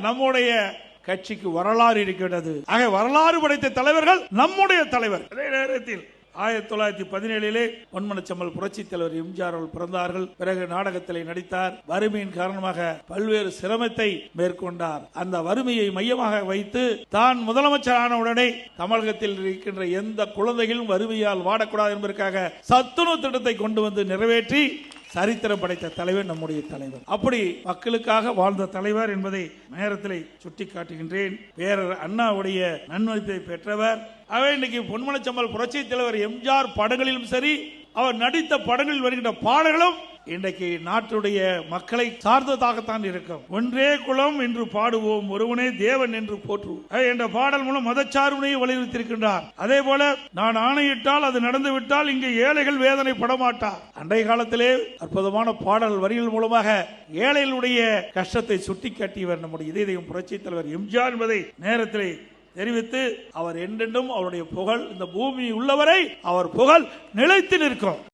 நம்முடைய கட்சிக்கு வரலாறு இருக்கிறது. ஆக வரலாறு படைத்த தலைவர்கள் நம்முடைய தலைவர். அதே நேரத்தில் 1917 பொன்மனச்செம்மல் புரட்சி தலைவர் எம்ஜிஆர் அவர்கள் பிறந்தார்கள். பிறகு நாடகத்திலே நடித்தார். வறுமையின் காரணமாக பல்வேறு சிரமத்தை மேற்கொண்டார். அந்த வறுமையை மையமாக வைத்து தான் முதலமைச்சர் ஆன உடனே தமிழகத்தில் இருக்கின்ற எந்த குழந்தைகளும் வறுமையால் வாடக்கூடாது என்பதற்காக சத்துணவு திட்டத்தை கொண்டு வந்து நிறைவேற்றி சரித்திரம் படைத்த தலைவர் நம்முடைய தலைவர். அப்படி மக்களுக்காக வாழ்ந்த தலைவர் என்பதை நேரத்தில் சுட்டிக்காட்டுகின்றேன். பேரர் அண்ணாவுடைய நன்மதிப்பை பெற்றவர். இன்னைக்கு பொன்மனச்செம்மல் புரட்சி தலைவர் எம்ஜிஆர் படங்களிலும் சரி, அவர் நடித்த படங்களில் வருகின்ற பாடல்களும் இன்றைக்கு நாட்டுடைய மக்களை சார்ந்ததாகத்தான் இருக்கும். ஒன்றே குலம் என்று பாடுவோம், ஒருவனே தேவன் என்று போற்றுவோம் என்ற பாடல் மூலம் மதச்சார்பினையை வலியுறுத்தியிருக்கின்றார். அதே போல நான் ஆணையிட்டால் அது நடந்துவிட்டால் இங்கே ஏழைகள் வேதனை படமாட்டார். அன்றைய காலத்திலே அற்புதமான பாடல் வரிகள் மூலமாக ஏழைகளுடைய கஷ்டத்தை சுட்டிக்காட்டியவர் நம்முடைய இதயம் புரட்சி தலைவர் எம்ஜிஆர் என்பதை நேரத்திலே தெரிவித்து, அவர் என்றென்றும் அவருடைய புகழ் இந்த பூமி உள்ளவரை அவர் புகழ் நிலைத்து நிற்கும்.